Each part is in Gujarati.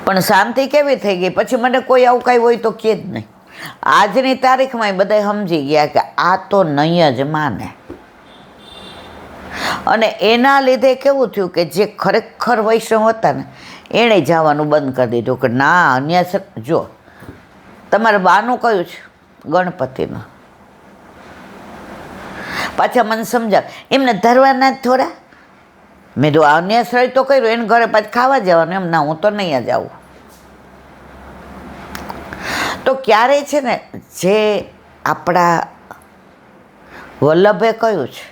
પણ શાંતિ કેવી થઈ ગઈ, પછી મને કોઈ આવું કાંઈ હોય તો કહે જ નહીં. આજની તારીખમાં બધા સમજી ગયા કે આ તો નહીં જ માને. અને એના લીધે કેવું થયું કે જે ખરેખર વૈષ્ણવ હતા ને એણે જવાનું બંધ કરી દીધું કે ના અન્ય. જો તમારે બાનું કયું છે? ગણપતિનું. પાછા મને સમજાવ, એમને ધરવાના જ થોડા. મેં તો અન્ય શ્રય તો કર્યું, એને ઘરે પાછું ખાવા જવાનું. એમ ના, હું તો નહીં જ આવું. તો ક્યારે છે ને જે આપણા વલ્લભે કહ્યું છે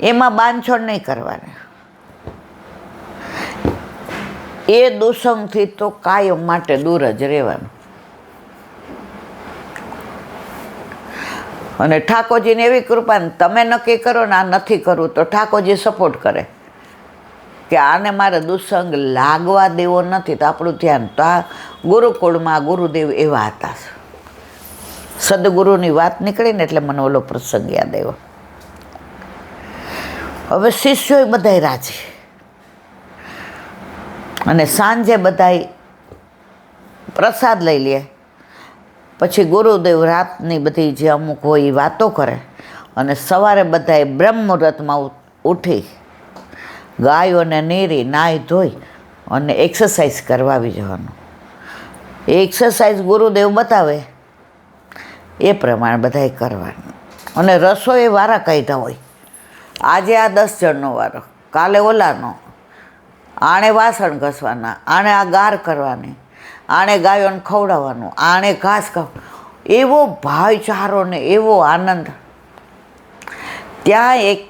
એમાં બાંધછોડ નહીં કરવાની. એ દુસંગથી તો કાયમ માટે દૂર જ રહેવાનું. અને ઠાકોરજીને એવી કૃપા, તમે નક્કી કરો ને આ નથી કરવું તો ઠાકોરજી સપોર્ટ કરે કે આને મારે દુસંગ લાગવા દેવો નથી. તો આપણું ધ્યાન તો આ ગુરુકુળમાં ગુરુદેવ એવા હતા. સદગુરુની વાત નીકળી ને એટલે મને ઓલો પ્રસંગ યાદ આવ્યો. હવે શિષ્યો બધાય રાજી, અને સાંજે બધાય પ્રસાદ લઈ લે. પછી ગુરુદેવ રાતની બધી જે અમુક હોય એ વાતો કરે, અને સવારે બધાએ બ્રહ્મ મુહૂર્તમાં ઉઠી ગાયોને નીરી નાહી ધોઈ અને એક્સરસાઇઝ કરવા આવી જવાનું. એ એક્સરસાઇઝ ગુરુદેવ બતાવે એ પ્રમાણે બધાએ કરવાનું. અને રસોઈ વારા કાઢ્યા હોય. આજે આ 10 જણનો વારો, કાલે ઓલાનો, આણે વાસણ ઘસવાના, આણે આ ગાર કરવાની, આણે ગાયોને ખવડાવવાનું, આણે ઘાસ એવો ભાઈચારો ને એવો આનંદ. ત્યાં એક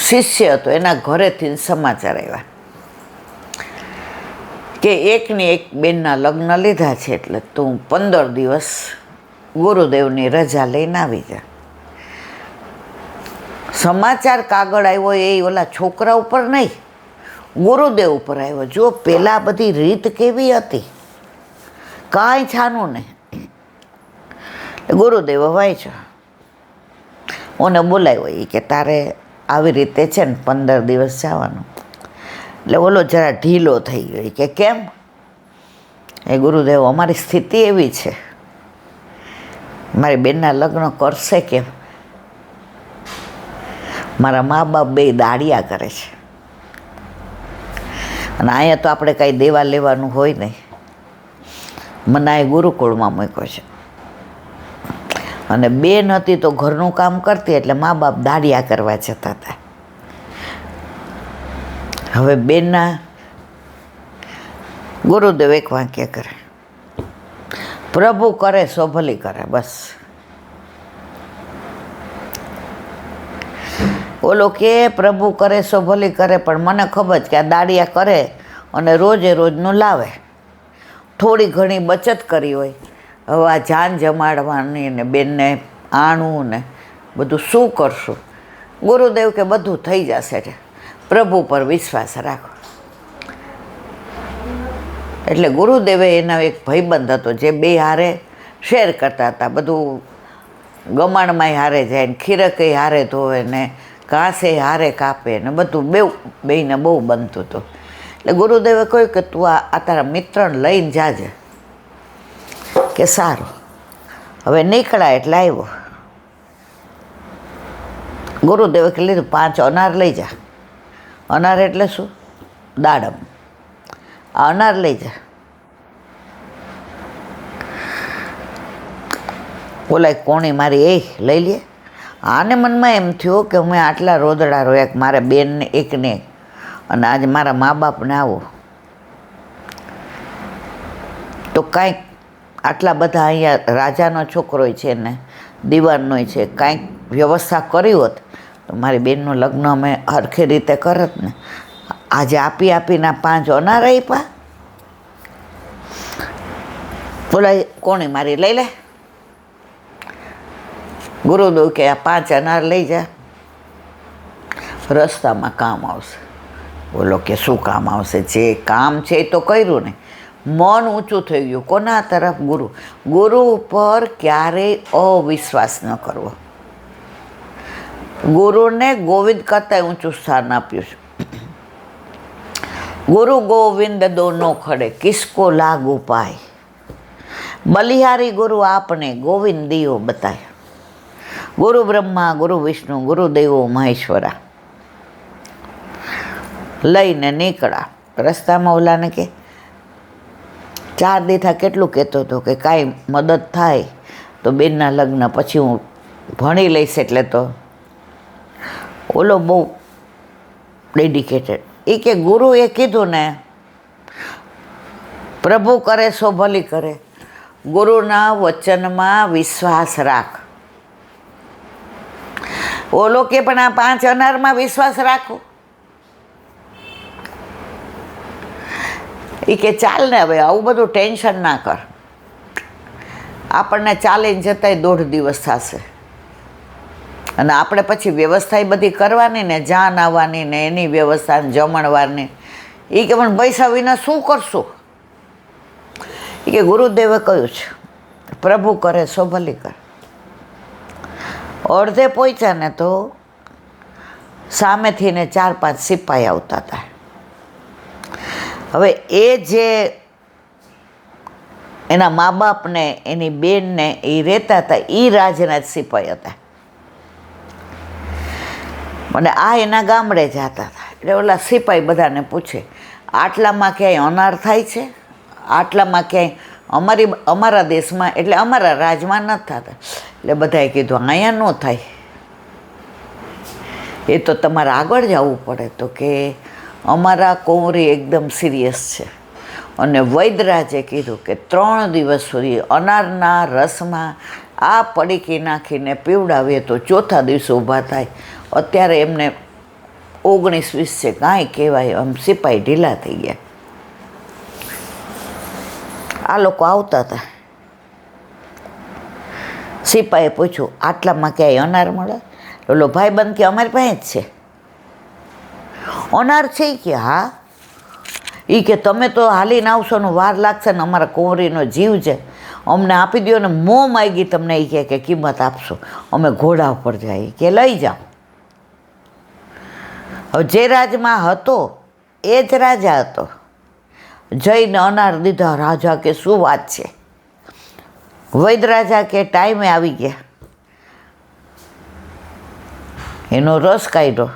શિષ્ય હતો, એના ઘરેથી સમાચાર આવ્યા કે એકની એક બેનના લગ્ન લીધા છે, એટલે તું 15 દિવસ ગુરુદેવની રજા લઈને આવી જા. સમાચાર કાગળ આવ્યો એ ઓલા છોકરા ઉપર નહીં, ગુરુદેવ ઉપર આવ્યો. જો પેલા બધી રીત કેવી હતી, કાંઈ છાનું નહીં. ગુરુદેવ વાંચો, ઓને બોલાવ્યો એ કે તારે આવી રીતે છે ને 15 દિવસ જવાનું. એટલે ઓલો જરા ઢીલો થઈ ગયો કે કેમ? એ ગુરુદેવ, અમારી સ્થિતિ એવી છે, મારી બેનના લગ્ન કરશે કેમ? મારા મા બાપ બે દાડિયા કરે છે, અને અહીંયા તો આપણે કાંઈ દેવા લેવાનું હોય નહીં. મને આ ગુરુકુળમાં મૂક્યો છે, અને બેન હતી તો ઘરનું કામ કરતી, એટલે મા બાપ દાડિયા કરવા જતા હતા. હવે બેનના ગુરુદેવ એક વાક્ય કરે, પ્રભુ કરે સો ભલી કરે. બસ ઓલો કે પ્રભુ કરે સો ભલી કરે, પણ મને ખબર છે કે આ દાડિયા કરે અને રોજે રોજનું લાવે. થોડી ઘણી બચત કરી હોય, હવે આ જાન જમાડવાની ને બેનને આણવું ને બધું શું કરશું? ગુરુદેવ કે બધું થઈ જશે, પ્રભુ પર વિશ્વાસ રાખો. એટલે ગુરુદેવે એના એક ભાઈબંધ હતો જે બે હારે શેર કરતા હતા. બધું ગમાણમાંય હારે જાય ને ખીરકે હારે ધોવે ને ઘાસે હારે કાપે ને બધું બેયને બહુ બનતું હતું. એટલે ગુરુદેવે કહ્યું કે તું આ તારા મિત્રને લઈને જાજે. કે સારું. હવે નીકળાય એટલે આવ્યો. ગુરુદેવે કે લીધું 5 અનાર લઈ જા. અનાર એટલે શું? દાડમ. આ અનાર લઈ જા. બોલાય કોણી મારી એ લઈ લે. આને મનમાં એમ થયું કે મેં આટલા રોદડા રોયા, મારે બેનને એકને એક, અને આજે મારા મા બાપને આવો તો કાંઈક આટલા બધા અહીંયા રાજાનો છોકરો છે ને દીવાનનો છે, કાંઈક વ્યવસ્થા કરી હોત તો મારી બેનનું લગ્ન અમે હરખી રીતે કરત ને. આજે આપી આપીને 5 અનાર આપ્યા. બોલાય કોણી મારી લઈ લે. ગુરુદેવ કે આ 5 અનાર લઈ જા, રસ્તામાં કામ આવશે. બોલો કે શું કામ આવશે? જે કામ છે એ તો કર્યું ને. મન ઊંચું થઈ ગયું. કોના તરફ? ગુરુ ઉપર ક્યારેય અવિશ્વાસ ન કરવો. ગુરુને ગોવિંદ કરતાં ઊંચું સ્થાન આપ્યું છે. गुरु गोविंद दोनों खड़े किसको लागू पाए, बलिहारी गुरु आपने गोविंद दियो बताया, गुरु ब्रह्मा गुरु विष्णु गुरु देवो महेश्वरा। લઈને નીકળ્યા રસ્તામાં ઓલાને કે 4 દી થા કેટલું કહેતો હતો કે કાંઈ મદદ થાય તો બેનના લગ્ન પછી હું ભણી લઈશ, એટલે તો ઓલો બહુ ડેડિકેટેડ. એ કે ગુરુએ કીધું ને પ્રભુ કરે સો ભલી કરે, ગુરુના વચનમાં વિશ્વાસ રાખ. ઓલો કે પણ આ 5 અનારમાં વિશ્વાસ રાખો. એ કે ચાલ ને હવે આવું બધું ટેન્શન ના કર, આપણને ચાલીને જતાંય 1.5 દિવસ થશે અને આપણે પછી વ્યવસ્થા એ બધી કરવાની ને, જાન આવવાની ને એની વ્યવસ્થા જમણવારની. એ કે પણ પૈસા વિના શું કરશું? એ કે ગુરુદેવે કહ્યું છે પ્રભુ કરે સો ભલી કરે. અડધે પહોંચ્યા ને તો સામેથી ને 4-5 સિપાહી આવતા હતા. હવે એ જે એના મા બાપને એની બેનને એ રહેતા હતા એ રાજના જ સિપાહી હતા. અને આ એના ગામડે જતા હતા. એટલે ઓલા સિપાહી બધાને પૂછે આટલામાં ક્યાંય અનાર થાય છે, આટલામાં ક્યાંય અમારા દેશમાં એટલે અમારા રાજમાં નથી થતા. એટલે બધાએ કીધું અહીંયા ન થાય, એ તો તમારે આગળ જવું પડે. તો કે અમારા કુંવરી એકદમ સિરિયસ છે અને વૈદ્યરાજે કીધું કે 3 દિવસ સુધી અનારના રસમાં આ પડીકી નાખીને પીવડાવીએ તો 4થા દિવસે ઊભા થાય. અત્યારે એમને 19-20 છે, કાંઈ કહેવાય આમ સિપાહી ઢીલા થઈ ગયા. આ લોકો આવતા હતા. સિપાહીએ પૂછ્યું આટલામાં ક્યાંય અનાર મળે? ઓલો ભાઈબંધ કે અમારી પાસે જ છે અનાર છે. કે હા. એ કે તમે તો હાલીને આવશો ને વાર લાગશે ને, અમારા કુંવરીનો જીવ છે, અમને આપી દો ને. મોં માગી તમને એ કે કિંમત આપશો, અમે ઘોડા ઉપર જાય કે લઈ જાઓ. હવે જે રાજમાં હતો એ જ રાજા હતો. જઈને અનાર દીધા. રાજા કે શું વાત છે? વૈદ રાજા કે ટાઈમે આવી ગયા. એનો રસ કાઢ્યો.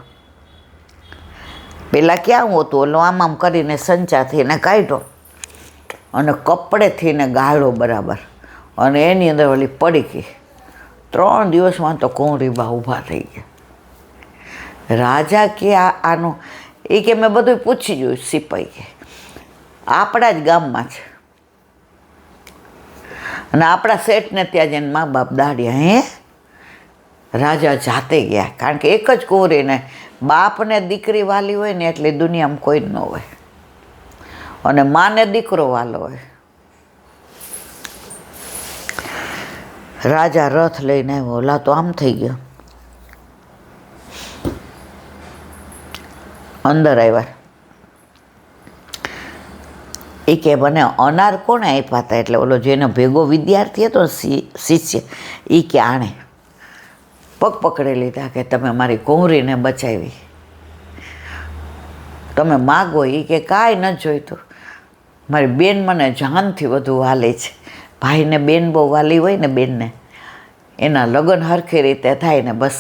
પેલા ક્યાં હોતું, ઓલો આમ કરીને સંચાથી એને કાઢ્યો અને કપડેથી ને ગાળો બરાબર, અને એની અંદર ઓલી પડીકી. 3 દિવસમાં તો કુંવરીબા ઊભા થઈ ગયા. રાજા કે આનું એ કે મેં બધું પૂછી જોયું. સિપાહી કે આપણા જ ગામમાં છે અને આપણા શેઠને ત્યાં જઈને મા બાપ દાડ્યા. હે? રાજા જાતે ગયા, કારણ કે એક જ કુંવરીને બાપને દીકરી વાલી હોય ને એટલે દુનિયામાં કોઈ જ ન હોય, અને માને દીકરો વાલો હોય. રાજા રથ લઈને આવ્યો. ઓલા તો આમ થઈ ગયો. અંદર આવ્યા. એ કે મને અનાર કોણે આપ્યા હતા? એટલે ઓલો જેનો ભેગો વિદ્યાર્થી હતો શિષ્ય, એ કે આણે પગ પકડી લીધા કે તમે મારી કુંવરીને બચાવી, તમે માગો. એ કે કાંઈ ન જોઈતું, મારી બેન મને જાનથી વધુ વાલી છે. ભાઈને બેન બહુ વાલી હોય ને, બેનને એના લગ્ન હરખી રીતે થાય ને બસ.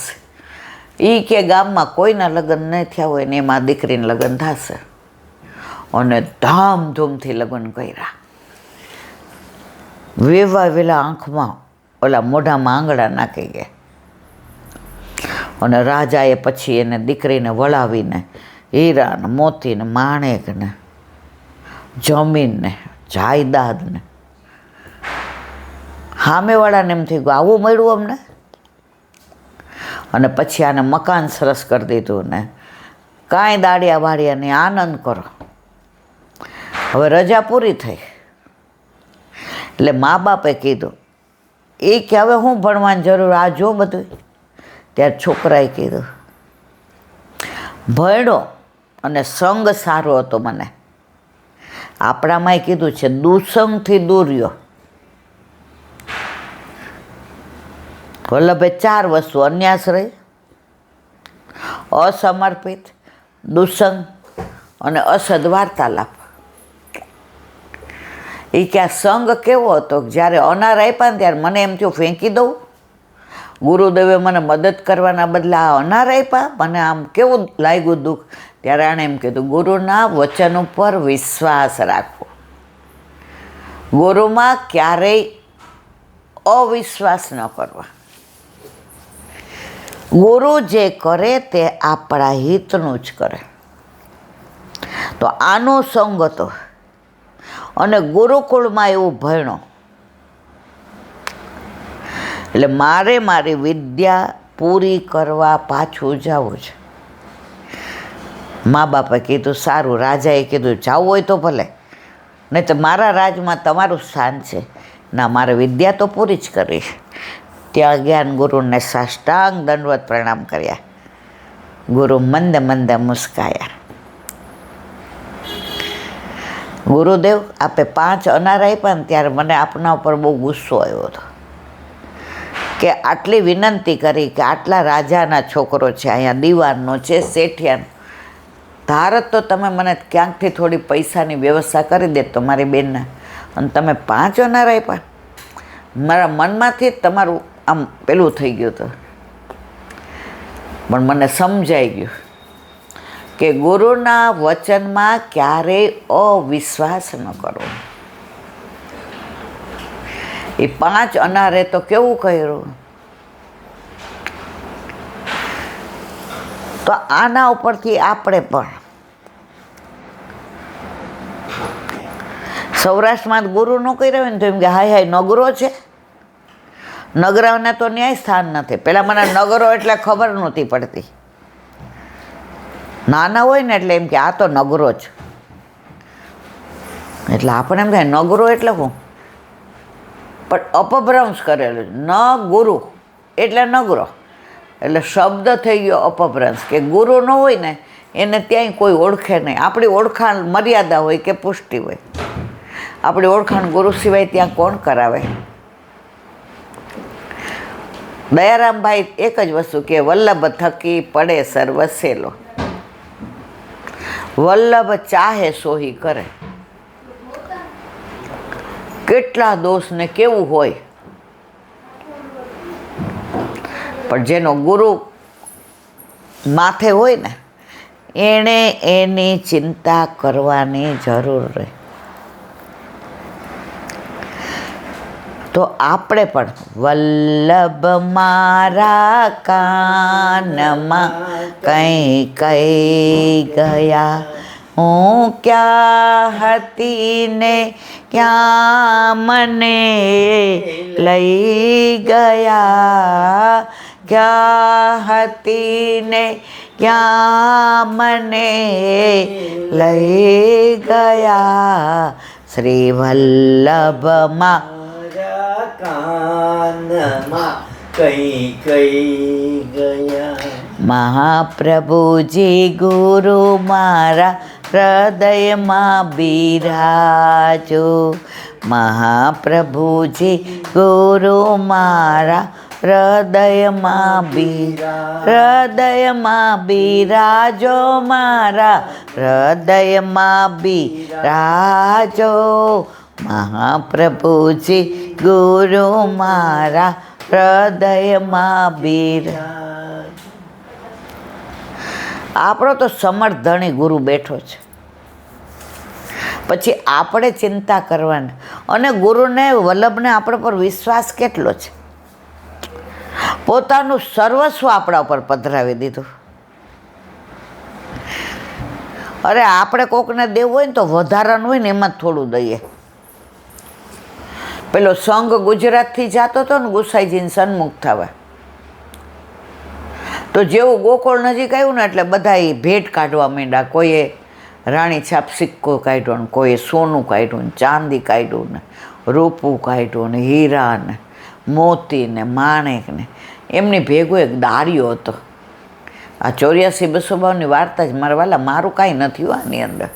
એ કે ગામમાં કોઈના લગ્ન નહીં થયા હોય ને એમાં દીકરીને લગ્ન થશે. અને ધામધૂમથી લગ્ન કર્યા. વેલા આંખમાં ઓલા મોઢામાં આંગળા નાખી ગયા. અને રાજાએ પછી એને દીકરીને વળાવીને હીરા ને મોતી ને માણેક ને જમીન ને જાયદાદ ને, સામેવાળાને એમ થઈ ગયું આવું મળ્યું અમને. અને પછી આને મકાન સરસ કરી દીધું ને કાંઈ દાડિયા વાડિયા ને આનંદ કરો. હવે રજા પૂરી થઈ એટલે મા બાપે કીધું એ કે હવે હું ભણવાની જરૂર, આ જો બધું. ત્યારે છોકરાએ કીધું ભણ્યો અને સંગ સારો હતો મને. આપણામાંય કીધું છે દુસંગથી દૂર રહ્યો. વલ્લભે 4 વસ્તુ: અન્યાશ્રય, અસમર્પિત, દુસંગ અને અસદ વાર્તાલાપ. એ કે આ સંગ કેવો હતો, જ્યારે અનાર આપ્યા ને ત્યારે મને એમ થયું ફેંકી દઉં. ગુરુદેવે મને મદદ કરવાના બદલે આ અનાર આપ્યા, મને આમ કેવું લાગ્યું દુઃખ. ત્યારે આણે એમ કીધું, ગુરુના વચન ઉપર વિશ્વાસ રાખવો, ગુરુમાં ક્યારેય અવિશ્વાસ ન કરવા. ગુરુ જે કરે તે આપણા હિતનું જ કરે. તો આનો સંગ હતો અને ગુરુકુળમાં એવું ભણ્યો. એટલે મારે મારી વિદ્યા પૂરી કરવા પાછું જવું છે. મા બાપે કીધું સારું, રાજાએ કીધું જવું હોય તો ભલે, નહીં તો મારા રાજમાં તમારું સ્થાન છે. ના, મારે વિદ્યા તો પૂરી જ કરવી. ત્યાં જ્ઞાન ગુરુને સાષ્ટાંગ દંડવત પ્રણામ કર્યા. ગુરુ મંદે મંદે મુસ્કાયા. ગુરુદેવ, આપે 5 અનાર આપ્યા ને ત્યારે મને આપના ઉપર બહુ ગુસ્સો આવ્યો હતો કે આટલી વિનંતી કરી કે આટલા રાજાના છોકરો છે, અહીંયા દીવાનનો છે, શેઠિયાનો, ધારત તો તમે મને ક્યાંકથી થોડી પૈસાની વ્યવસ્થા કરી દે તો મારી બેનના, અને તમે 5 અનાર આપ્યા. મારા મનમાંથી જ તમારું આમ પેલું થઈ ગયું હતું. પણ મને સમજાઈ ગયું કે ગુરુના વચનમાં ક્યારેય અવિશ્વાસ ન કરવો. એ 5 અનારે તો કેવું કર્યું. તો આના ઉપરથી આપણે પણ સૌરાષ્ટ્રમાં ગુરુ ન કર્યા હોય ને તો એમ કે હાય હાય નગરો છે. નગરાઓને તો ન્યાય સ્થાન નથી. પહેલાં મને નગરો એટલે ખબર નહોતી પડતી. નાના હોય ને એટલે એમ કે આ તો નગરો જ. એટલે આપણે એમ થાય નગરો એટલે શું, પણ અપભ્રંશ કરેલું. ન ગુરુ એટલે નગરો, એટલે શબ્દ થઈ ગયો અપભ્રંશ કે ગુરુ ન હોય ને એને ત્યાંય કોઈ ઓળખે નહીં. આપણી ઓળખાણ મર્યાદા હોય કે પુષ્ટિ હોય. આપણી ઓળખાણ ગુરુ સિવાય ત્યાં કોણ કરાવે. દયારામભાઈ એક જ વસ્તુ કે વલ્લભ થકી પડે સર્વ સેલો. વલ્લભ ચાહે સોહી કરે. કેટલા દોષ ને કેવું હોય, પણ જેનો ગુરુ માથે હોય ને એણે એની ચિંતા કરવાની જરૂર રહે. તો આપણે પણ વલ્લભ મારા કાનમાં કઈ કઈ ગયા, હું ક્યાં હતી ને ક્યાં મને લઈ ગયા, ક્યાં હતી ને ક્યાં મને લઈ ગયા. શ્રી વલ્લભમાં કાનમાં કઈ કઈ ગયા. મહાપ્રભુજી ગુરુ મારા હૃદયમાં બિરાજો. મહાપ્રભુજી ગુરુ મારા હૃદયમાં બિરાજો. મારા હૃદયમાં બિરાજો. મહાપ્રભુજી ગુરુ મારા હૃદયમાં બિરાજો. આપણો તો સમર્થધણી ગુરુ બેઠો છે. પછી આપણે ચિંતા કરવાની. અને ગુરુને વલ્લભને આપણા પર વિશ્વાસ કેટલો છે. પોતાનું સર્વસ્વ આપણા ઉપર પધરાવી દીધું. અરે આપણે કોકને દેવું હોય ને તો વધારાનું હોય ને એમાં જ થોડું દઈએ. પેલો સંઘ ગુજરાતથી જતો હતો ને ગુસાઈજીને સન્મુખ થવા, તો જેવું ગોકુળ નજીક આવ્યું ને એટલે બધા ભેટ કાઢવા માંડ્યા. કોઈએ રાણી છાપ સિક્કો કાઢ્યો ને કોઈએ સોનું કાઢ્યું ને ચાંદી કાઢ્યું ને રૂપું કાઢ્યું ને હીરા ને મોતી ને માણેક ને. એમની ભેગો એક દારિયો હતો. આ 84-252ની વાર્તા જ મારા વાલા, મારું કાંઈ નથી આની અંદર.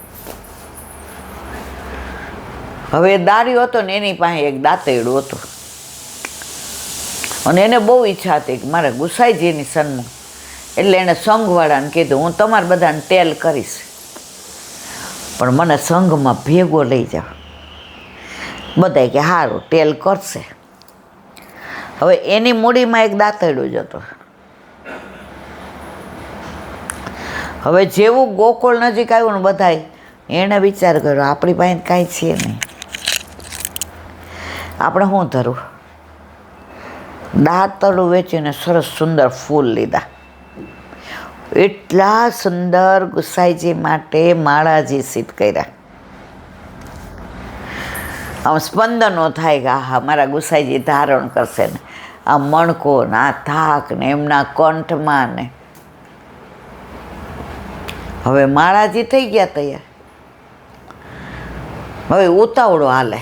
હવે દારિયો હતો ને એની પાસે એક દાંતેડું હતું અને એને બહુ ઈચ્છા હતી કે મારે ગુસાઈજીની સન્મુખ. એટલે એણે સંઘવાળાને કીધું હું તમારે બધાને ટેલ કરીશ. પણ મને સંઘમાં ભેગો લઈ જાઓ. બધાય કે સારું ટેલ કરશે. હવે એની મૂડીમાં એક દાંતરડું જ હતો. હવે જેવું ગોકુળ નજીક આવ્યું ને બધાય એણે વિચાર કર્યો આપણી પાસે કાંઈ છે નહીં, આપણે શું ધરવું? દાંતરડું વેચીને સરસ સુંદર ફૂલ લીધા. એટલા સુંદર ગુસાઈજી માટે માળાજી સિદ્ધ કર્યા. આમ સ્પંદનો થાય કે આહા મારા ગુસાઈજી ધારણ કરશે ને, આ મણકો ને આ થાક ને એમના કંઠમાં ને. હવે માળાજી થઈ ગયા તૈયાર. હવે ઉતાવળો હાલે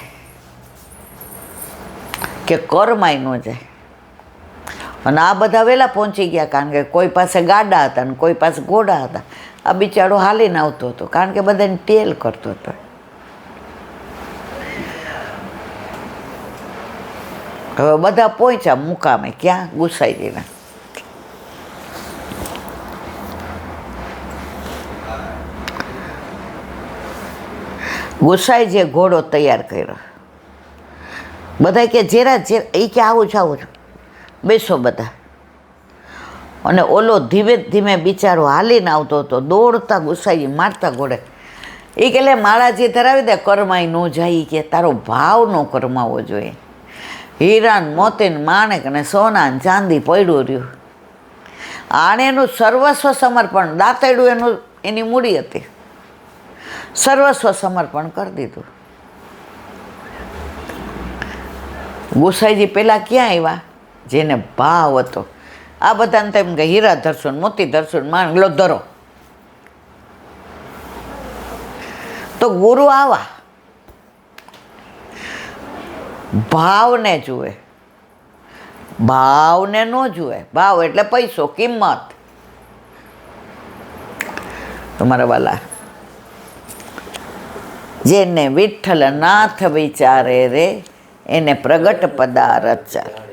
કે કરમાય ન જાય. અને આ બધા વહેલા પહોંચી ગયા, કારણ કે કોઈ પાસે ગાડા હતા ને કોઈ પાસે ઘોડા હતા. આ બિચારો હાલીને આવતો હતો, કારણ કે બધાને ટેલ કરતો હતો. હવે બધા પહોંચ્યા મુકામે. ક્યાં? ગુસાઈજીના. ગુસાઈજીએ ઘોડો તૈયાર કર્યો. બધા કે જેરા એ કે આવું છું બેસો બધા. અને ઓલો ધીમે ધીમે બિચારો હાલીને આવતો હતો, દોડતા ગુસાઈજી મારતા ઘોડે. એ કે લે માળાજી ધરાવી દે, કરમાઈ ન જાય. કે તારો ભાવ ન કરમાવો જોઈએ. હીરા મોતી માણેક ને સોના ને ચાંદી પડ્યું રહ્યું. આણે એનું સર્વસ્વ સમર્પણ, દાંતરડું એનું એની મૂડી હતી, સર્વસ્વ સમર્પણ કરી દીધું. ગુસાઈજી પહેલાં ક્યાં આવ્યા? જેને ભાવ હતો. આ બધાને તેમ કે હીરા ધરશું મોતી ધરશું માણ લો ધરો. તો ગુરુ આવા ભાવને જુએ, ભાવને ન જુએ. ભાવ એટલે પૈસો, કિંમત. તમારા વાલા, જેને વિઠ્ઠલ નાથ વિચારે રે એને પ્રગટ પદારથ ચાલે.